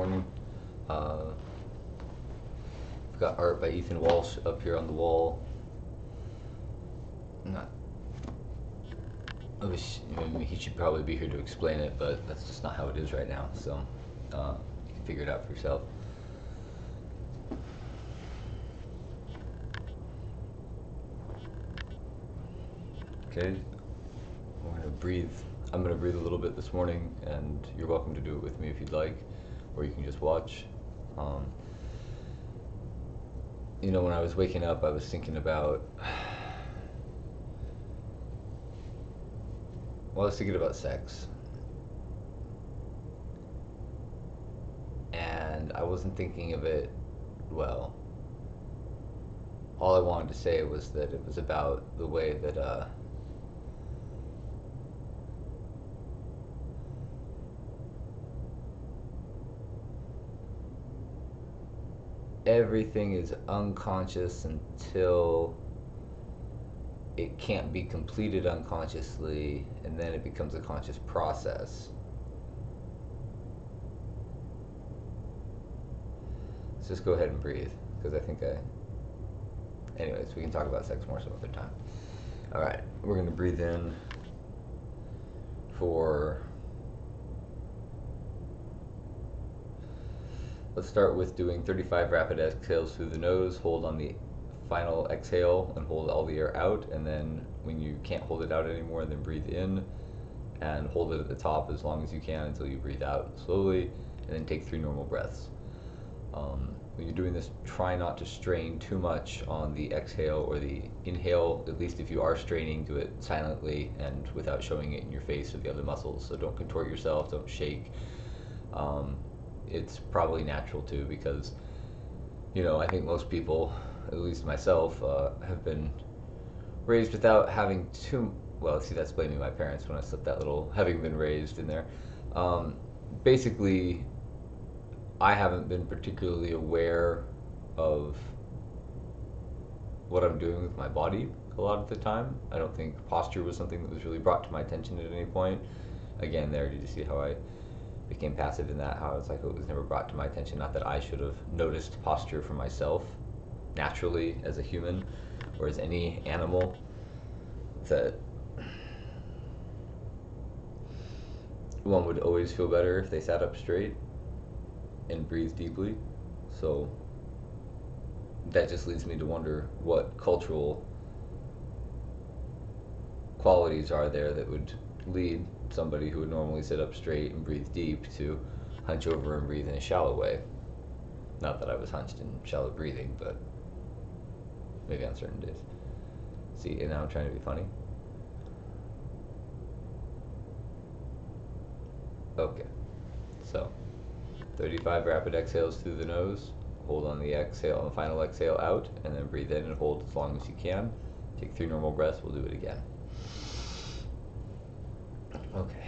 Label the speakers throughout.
Speaker 1: morning. We've got art by Ethan Walsh up here on the wall. Not, he should probably be here to explain it, but that's just not how it is right now. So you can figure it out for yourself. Okay, we're gonna breathe. I'm gonna breathe a little bit this morning, and you're welcome to do it with me if you'd like, or you can just watch. When I was waking up, I was thinking about, well, I was thinking about sex. And I wasn't thinking of it, well, all I wanted to say was that it was about the way that, everything is unconscious until it can't be completed unconsciously, and then it becomes a conscious process. Let's just go ahead and breathe, because anyways, we can talk about sex more some other time. Alright, we're going to breathe in for, let's start with doing 35 rapid exhales through the nose. Hold on the final exhale and hold all the air out, and then when you can't hold it out anymore, then breathe in and hold it at the top as long as you can until you breathe out slowly, and then take 3 normal breaths. When you're doing this, try not to strain too much on the exhale or the inhale. At least if you are straining, do it silently and without showing it in your face or the other muscles. So don't contort yourself, don't shake. It's probably natural too, because I think most people, at least myself, have been raised without having too, well, see, that's blaming my parents when I slipped that little having been raised in there. Basically, I haven't been particularly aware of what I'm doing with my body a lot of the time. I don't think posture was something that was really brought to my attention at any point. Again, there, did you see how I became passive in that? How it's like it was never brought to my attention. Not that I should have noticed posture for myself naturally as a human or as any animal. That one would always feel better if they sat up straight and breathe deeply. So that just leads me to wonder what cultural qualities are there that would lead somebody who would normally sit up straight and breathe deep to hunch over and breathe in a shallow way. Not that I was hunched in shallow breathing, but maybe on certain days. See, and now I'm trying to be funny. Okay, so 35 rapid exhales through the nose. Hold on the exhale, on the final exhale out, and then breathe in and hold as long as you can. Take 3 normal breaths. We'll do it again. Okay.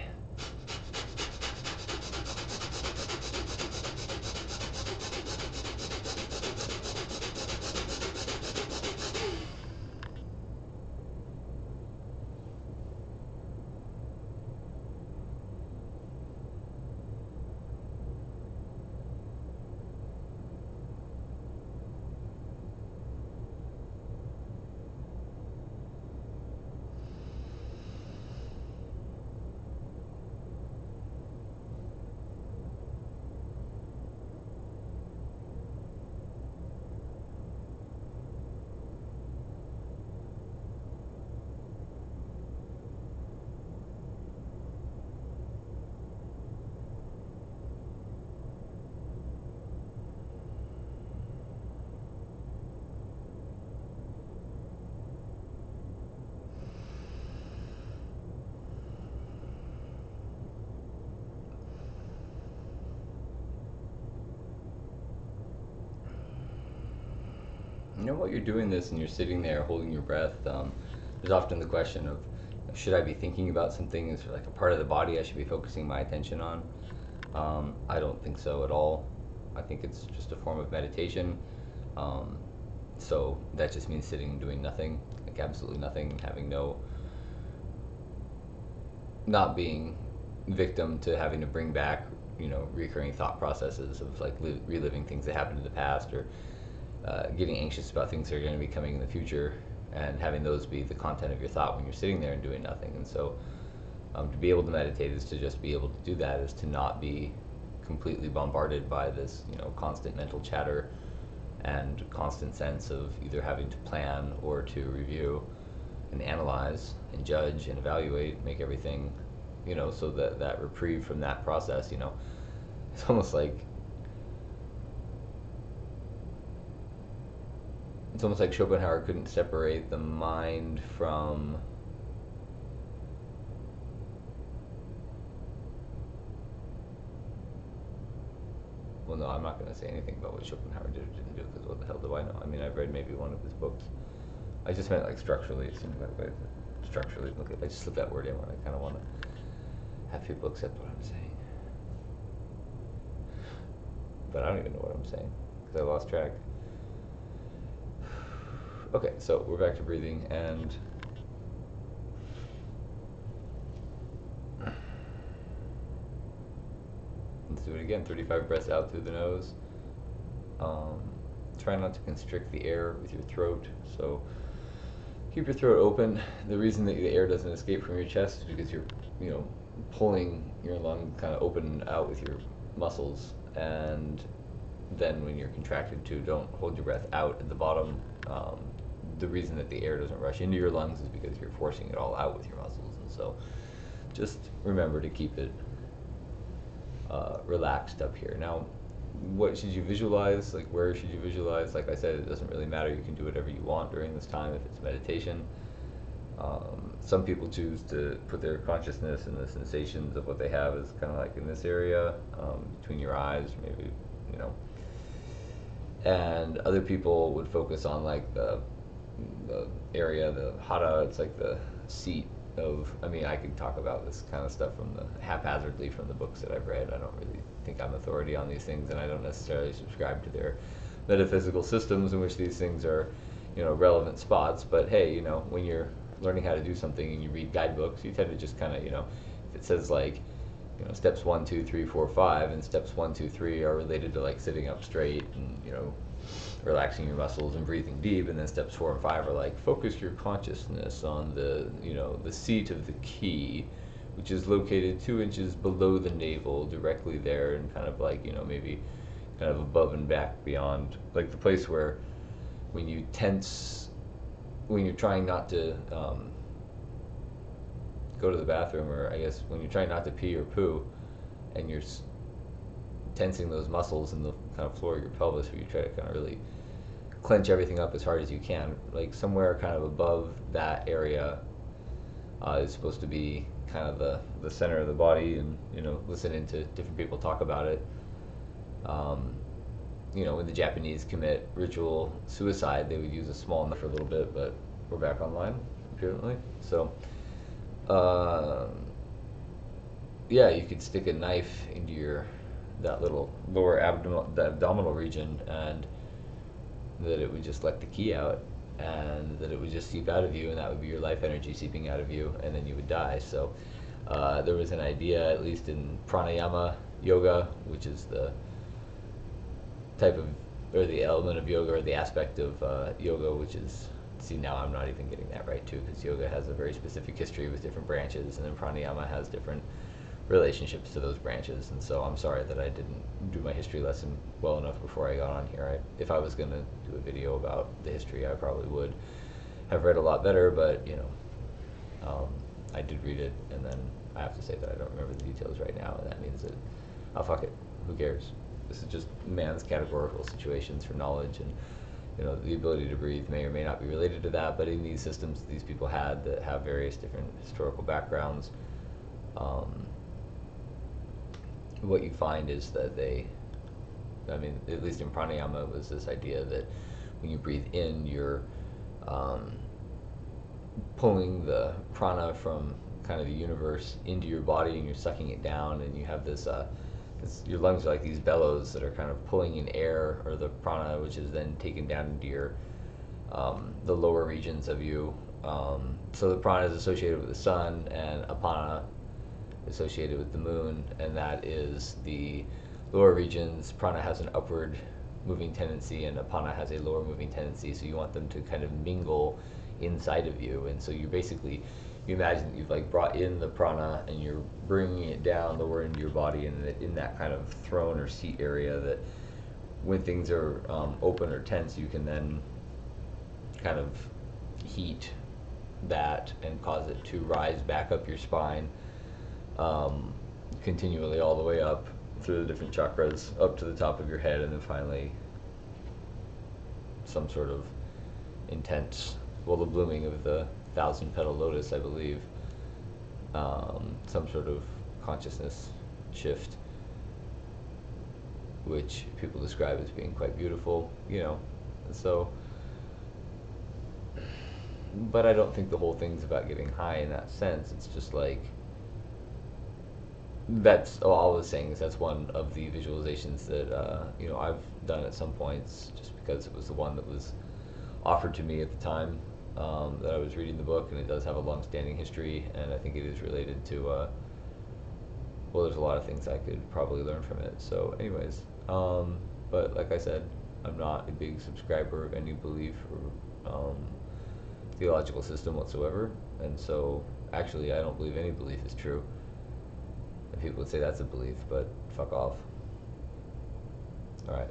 Speaker 1: While you're doing this and you're sitting there holding your breath, there's often the question of, should I be thinking about something? Is there like a part of the body I should be focusing my attention on? I don't think so at all. I think it's just a form of meditation. So that just means sitting and doing nothing, like absolutely nothing, having not being victim to having to bring back recurring thought processes of like reliving things that happened in the past, or getting anxious about things that are going to be coming in the future, and having those be the content of your thought when you're sitting there and doing nothing. And so to be able to meditate is to just be able to do that, is to not be completely bombarded by this constant mental chatter and constant sense of either having to plan or to review and analyze and judge and evaluate, make everything, so that reprieve from that process, it's almost like Schopenhauer couldn't separate the mind from well, no, I'm not going to say anything about what Schopenhauer did or didn't do, because what the hell do I know? I mean, I've read maybe one of his books. I just meant like structurally. It seems that way. Structurally, look, I just slipped that word in when I kind of want to have people accept what I'm saying. But I don't even know what I'm saying because I lost track. Okay, so we're back to breathing, and let's do it again. 35 breaths out through the nose. Try not to constrict the air with your throat. So keep your throat open. The reason that the air doesn't escape from your chest is because you're, pulling your lung kind of open out with your muscles. And then when you're contracted too, don't hold your breath out at the bottom. The reason that the air doesn't rush into your lungs is because you're forcing it all out with your muscles. And so just remember to keep it relaxed up here. Now, what should you visualize? Like, where should you visualize? Like I said, it doesn't really matter. You can do whatever you want during this time if it's meditation. Some people choose to put their consciousness and the sensations of what they have is kind of like in this area, between your eyes, maybe, and other people would focus on like the area, the hara. It's like the seat of, I could talk about this kind of stuff haphazardly from the books that I've read. I don't really think I'm authority on these things, and I don't necessarily subscribe to their metaphysical systems in which these things are, relevant spots. But hey, when you're learning how to do something and you read guidebooks, you tend to just kind of, if it says like, steps 1, 2, 3, 4, 5, and steps 1, 2, 3 are related to like sitting up straight and, relaxing your muscles and breathing deep, and then steps 4 and 5 are like focus your consciousness on the the seat of the key, which is located 2 inches below the navel, directly there, and kind of like maybe kind of above and back beyond, like the place where when you tense, when you're trying not to go to the bathroom, or I guess when you're trying not to pee or poo, and you're tensing those muscles in the kind of floor of your pelvis, where you try to kind of really clench everything up as hard as you can, like somewhere kind of above that area is supposed to be kind of the center of the body. And listening to different people talk about it, when the Japanese commit ritual suicide, they would use a small knife for a little bit, but we're back online apparently. So yeah, you could stick a knife into that little lower abdominal region, and that it would just let the key out, and that it would just seep out of you, and that would be your life energy seeping out of you, and then you would die. So there was an idea, at least in pranayama yoga, which is the type of, or the element of yoga, or the aspect of yoga, which is, see, now I'm not even getting that right too, because yoga has a very specific history with different branches, and then pranayama has different relationships to those branches. And so I'm sorry that I didn't do my history lesson well enough before I got on here. If I was going to do a video about the history, I probably would have read a lot better, but I did read it, and then I have to say that I don't remember the details right now, and that means that, oh, fuck it, who cares? This is just man's categorical situations for knowledge, and the ability to breathe may or may not be related to that, but in these systems that these people had that have various different historical backgrounds, what you find is that at least in pranayama, was this idea that when you breathe in, you're pulling the prana from kind of the universe into your body, and you're sucking it down, and you have this, your lungs are like these bellows that are kind of pulling in air, or the prana, which is then taken down into your, the lower regions of you. So the prana is associated with the sun, and apana associated with the moon, and that is the lower regions. Prana has an upward moving tendency, and Apana has a lower moving tendency. So you want them to kind of mingle inside of you, and so you basically you imagine that you've like brought in the prana and you're bringing it down lower into your body, and that in that kind of throne or seat area, that when things are open or tense, you can then kind of heat that and cause it to rise back up your spine, um, continually all the way up through the different chakras up to the top of your head, and then finally some sort of intense, well, the blooming of the thousand petal lotus, I believe, some sort of consciousness shift, which people describe as being quite beautiful, you know. So, but I don't think the whole thing's about getting high in that sense. It's just like, that's all I was saying is that's one of the visualizations that you know, I've done at some points, just because it was the one that was offered to me at the time that I was reading the book, and it does have a long-standing history, and I think it is related to well, there's a lot of things I could probably learn from it. So, anyways, but like I said, I'm not a big subscriber of any belief or theological system whatsoever, and so actually, I don't believe any belief is true. And people would say that's a belief, but fuck off. All right.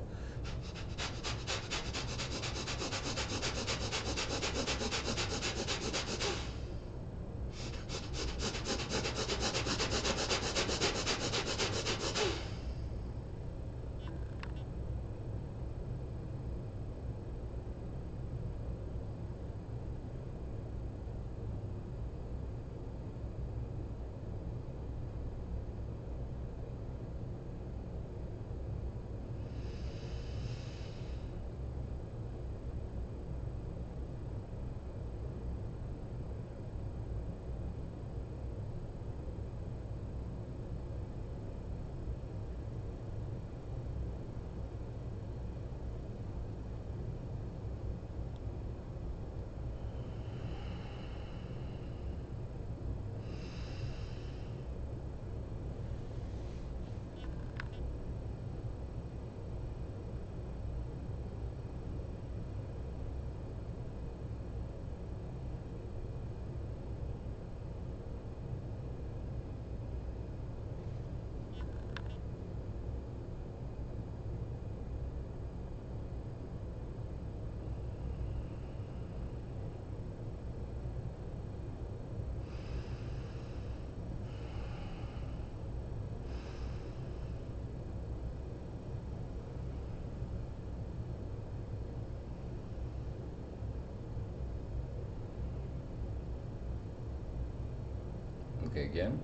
Speaker 1: Okay, again.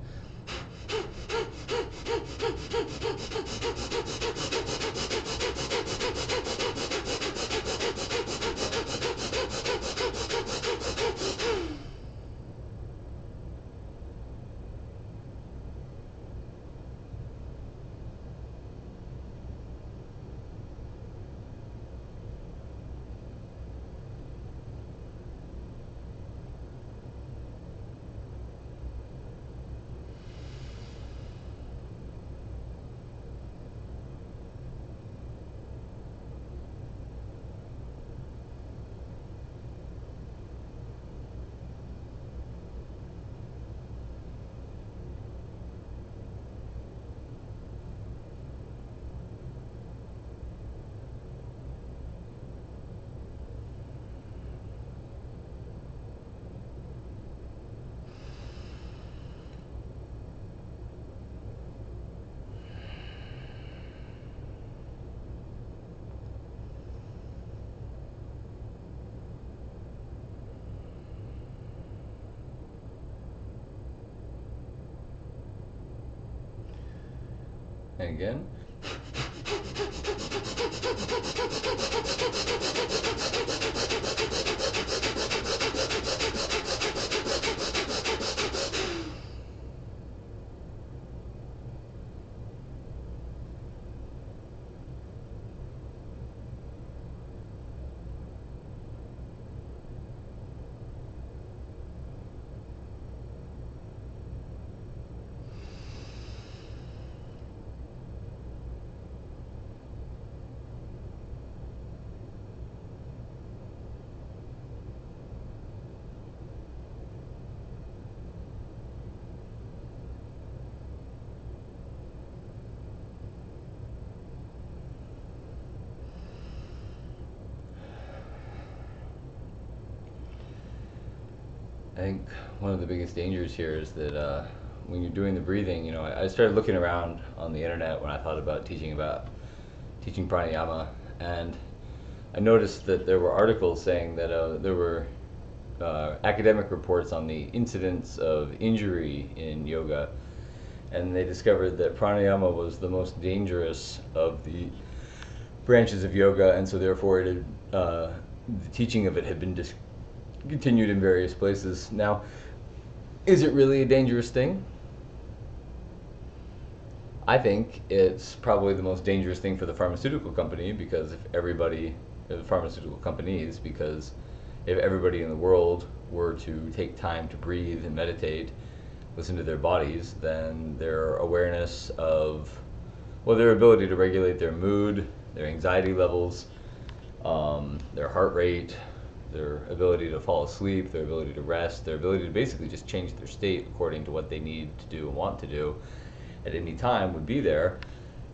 Speaker 1: And again. I think one of the biggest dangers here is that when you're doing the breathing, I started looking around on the internet when I thought about teaching pranayama, and I noticed that there were articles saying that there were academic reports on the incidence of injury in yoga, and they discovered that pranayama was the most dangerous of the branches of yoga, and so therefore the teaching of it had been discontinued in various places. Now, is it really a dangerous thing? I think it's probably the most dangerous thing for the pharmaceutical company, because the pharmaceutical companies, because if everybody in the world were to take time to breathe and meditate, listen to their bodies, then their awareness of, well, their ability to regulate their mood, their anxiety levels, their heart rate, their ability to fall asleep, their ability to rest, their ability to basically just change their state according to what they need to do and want to do at any time would be there,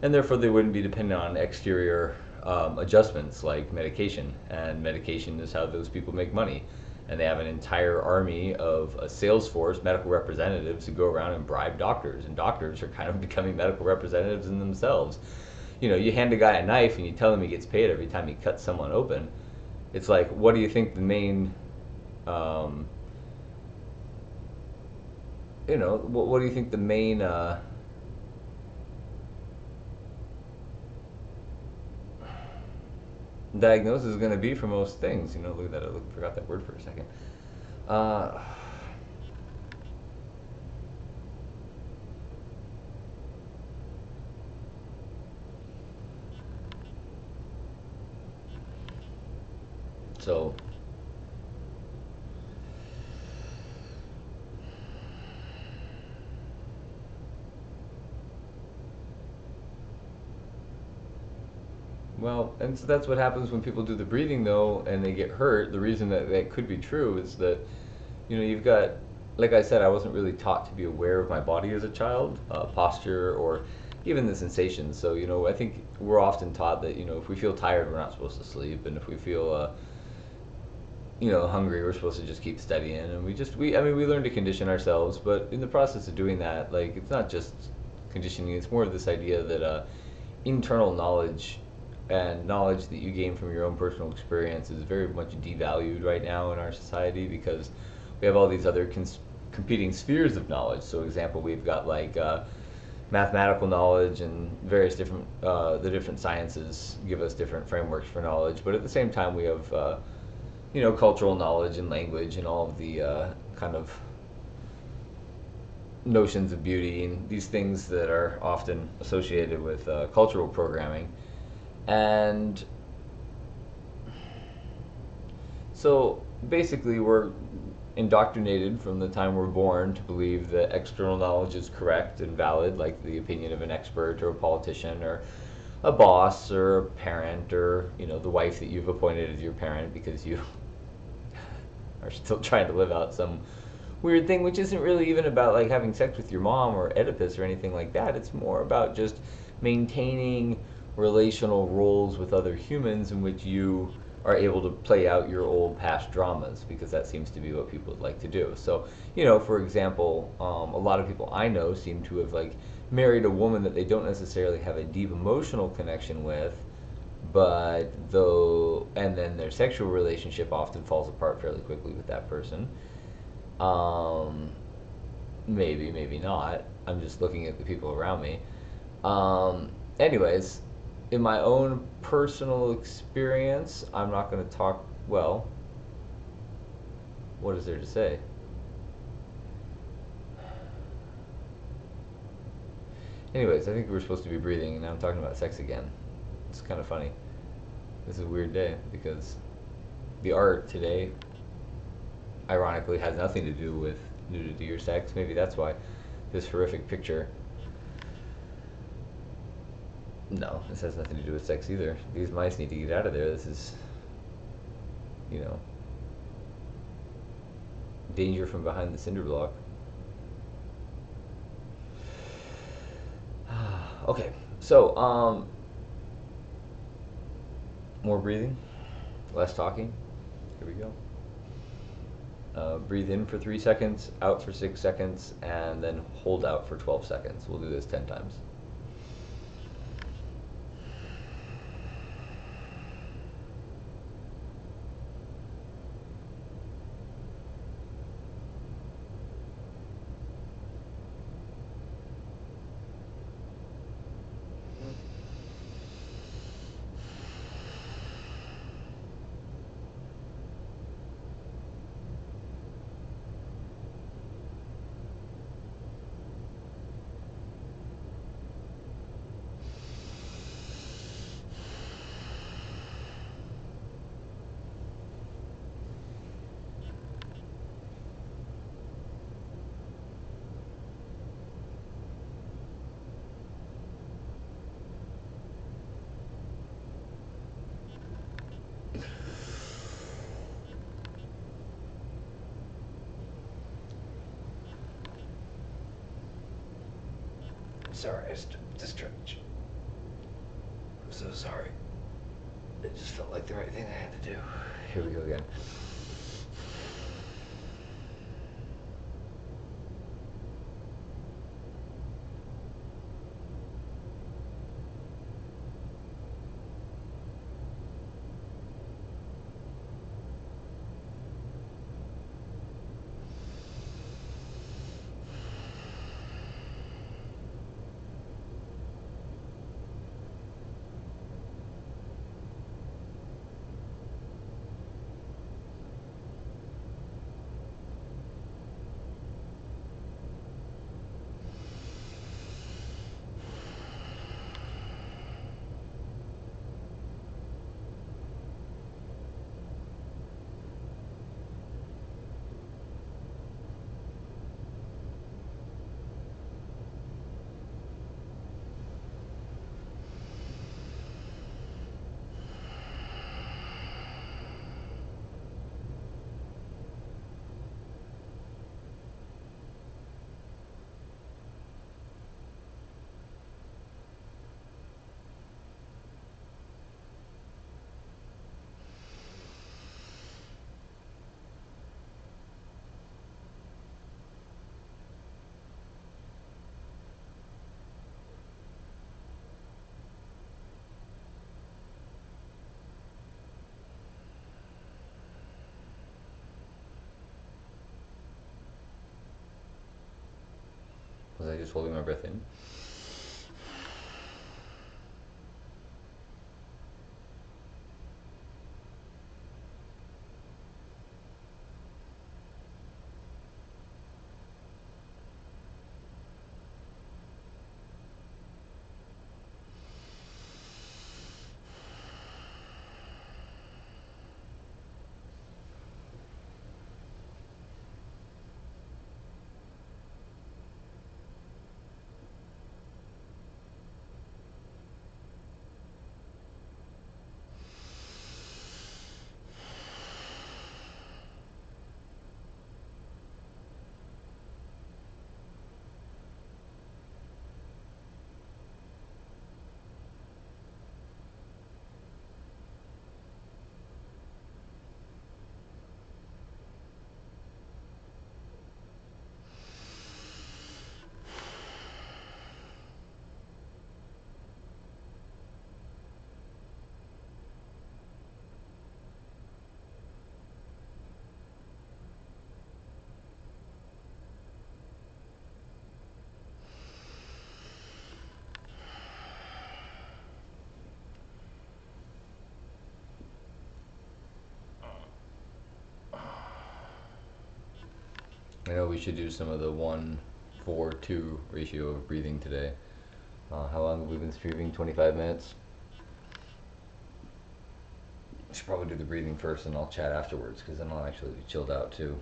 Speaker 1: and therefore they wouldn't be dependent on exterior adjustments like medication. And medication is how those people make money. And they have an entire army of a sales force, medical representatives, who go around and bribe doctors, and doctors are kind of becoming medical representatives in themselves. You hand a guy a knife and you tell him he gets paid every time he cuts someone open. It's like, what do you think the main, what do you think the main diagnosis is going to be for most things? Look at that. I forgot that word for a second. Uh, so Well, and so that's what happens when people do the breathing, though, and they get hurt. The reason that that could be true is that, you've got, like I said, I wasn't really taught to be aware of my body as a child, posture, or even the sensations. So, I think we're often taught that, if we feel tired, we're not supposed to sleep, and if we feel, hungry, we're supposed to just keep studying, and we learn to condition ourselves, but in the process of doing that, like, it's not just conditioning, it's more of this idea that internal knowledge and knowledge that you gain from your own personal experience is very much devalued right now in our society, because we have all these other competing spheres of knowledge. So, example, we've got like mathematical knowledge, and various different the different sciences give us different frameworks for knowledge. But at the same time, we have cultural knowledge and language and all of the kind of notions of beauty and these things that are often associated with cultural programming. And so basically, we're indoctrinated from the time we're born to believe that external knowledge is correct and valid, like the opinion of an expert or a politician or a boss or a parent, or the wife that you've appointed as your parent because you are still trying to live out some weird thing, which isn't really even about like having sex with your mom or Oedipus or anything like that. It's more about just maintaining relational roles with other humans in which you are able to play out your old past dramas, because that seems to be what people would like to do. So, for example, a lot of people I know seem to have like married a woman that they don't necessarily have a deep emotional connection with, but and then their sexual relationship often falls apart fairly quickly with that person. Maybe, maybe not. I'm just looking at the people around me. Anyways, in my own personal experience, I'm not going to talk, well, what is there to say? Anyways, I think we're supposed to be breathing, and now I'm talking about sex again. It's kind of funny. This is a weird day, because the art today, ironically, has nothing to do with nudity or sex. Maybe that's why this horrific picture. No, this has nothing to do with sex either. These mice need to get out of there. This is, danger from behind the cinder block. Okay, so, more breathing, less talking. Here we go. Breathe in for 3 seconds, out for 6 seconds, and then hold out for 12 seconds. We'll do this 10 times. Sorry, I stopped to stretch. I'm so sorry. It just felt like the right thing I had to do. Here we go again. Was I just holding my breath in? I know we should do some of the 1-4-2 ratio of breathing today. How long have we been streaming? 25 minutes? I should probably do the breathing first and I'll chat afterwards because then I'll actually be chilled out too.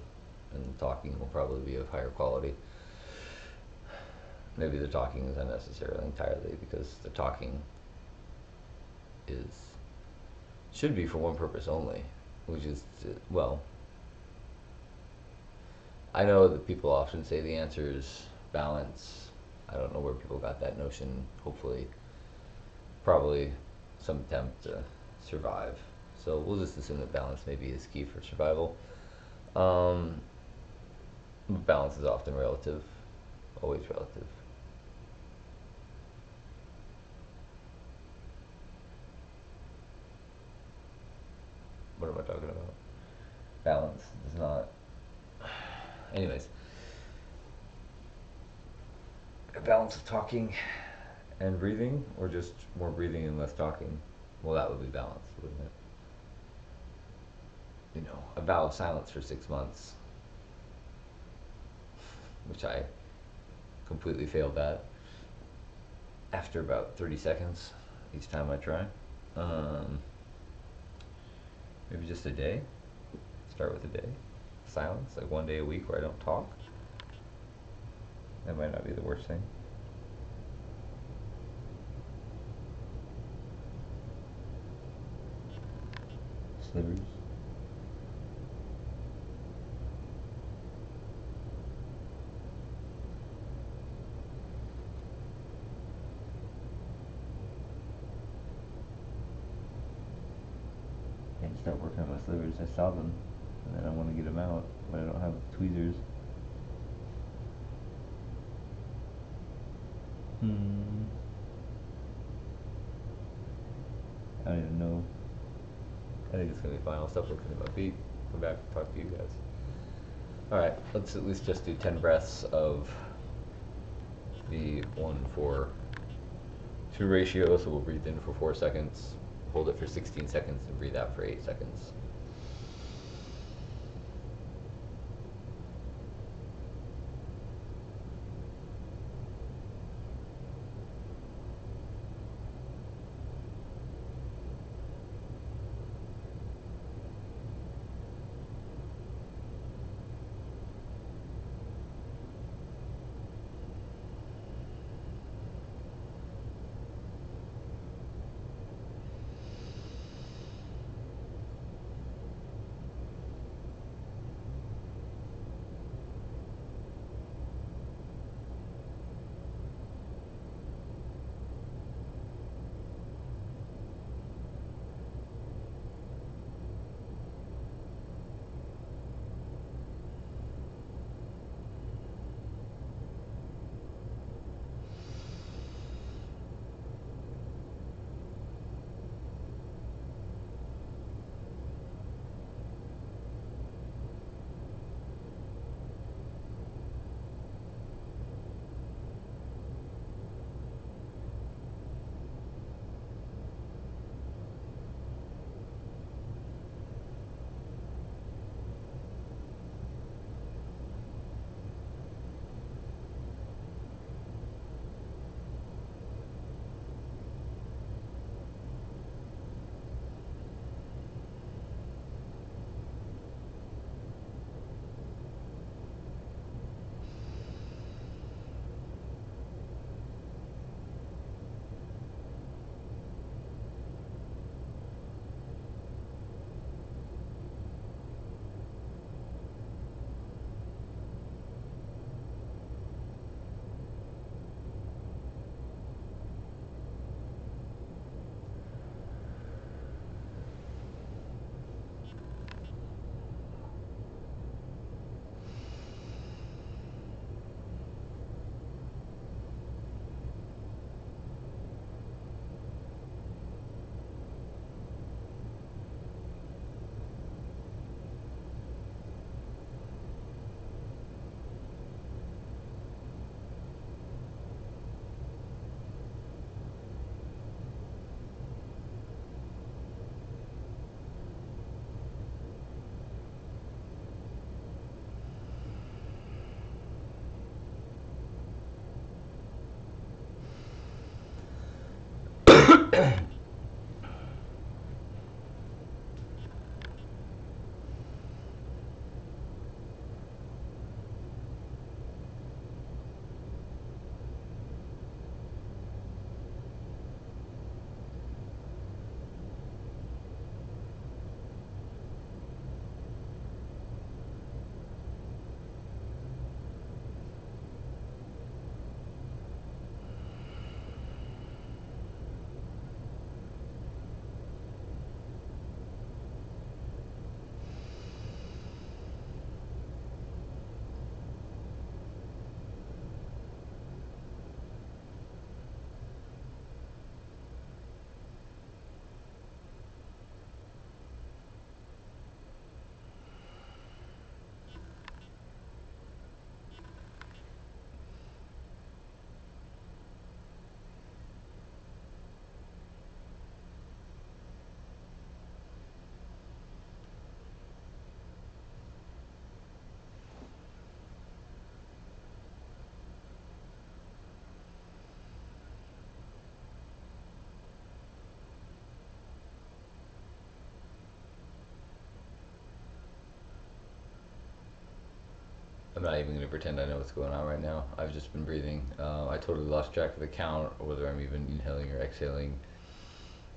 Speaker 1: And talking will probably be of higher quality. Maybe the talking is unnecessary entirely because the talking should be for one purpose only, which is well, I know that people often say the answer is balance. I don't know where people got that notion. Hopefully, probably some attempt to survive. So we'll just assume that balance maybe is key for survival. Um, balance is often relative, always relative. What am I talking about? Balance is not. Anyways, a balance of talking and breathing, or just more breathing and less talking. Well, that would be balance, wouldn't it? A vow of silence for 6 months, which I completely failed at after about 30 seconds each time I try. Um, Maybe just a day. Start with a day. Silence, like one day a week where I don't talk. That might not be the worst thing. Slivers. I need to start working on my slivers. I saw them, and then I want to get them out, but I don't have tweezers. I don't even know. I think it's gonna be fine. I'll stop looking at my feet. Come back and talk to you guys. All right, let's at least just do 10 breaths of the 1:4:2 ratio. So we'll breathe in for 4 seconds, hold it for 16 seconds, and breathe out for 8 seconds. not even gonna pretend I know what's going on right now. I've just been breathing. I totally lost track of the count, or whether I'm even inhaling or exhaling.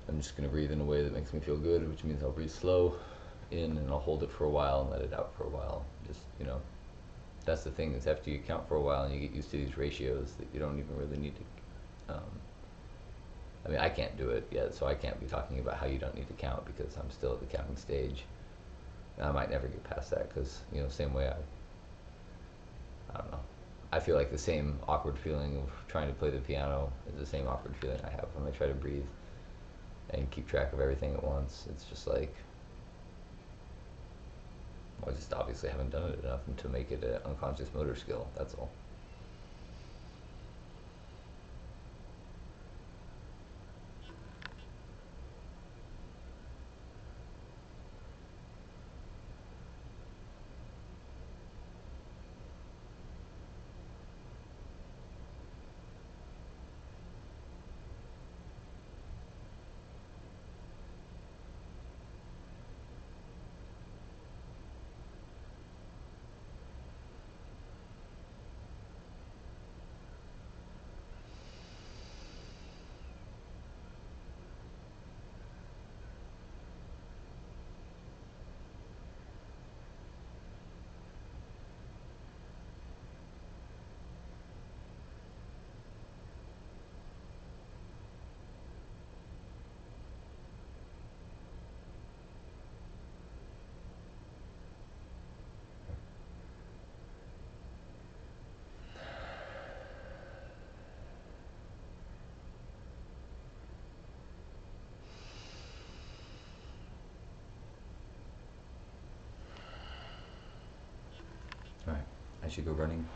Speaker 1: I'm just gonna breathe in a way that makes me feel good, which means I'll breathe slow in and I'll hold it for a while and let it out for a while. Just, that's the thing, is after you count for a while and you get used to these ratios that you don't even really need to. I mean, I can't do it yet, so I can't be talking about how you don't need to count because I'm still at the counting stage. And I might never get past that because, same way I don't know. I feel like the same awkward feeling of trying to play the piano is the same awkward feeling I have when I try to breathe and keep track of everything at once. It's just like, I just obviously haven't done it enough to make it an unconscious motor skill, that's all. Alright, I should go running.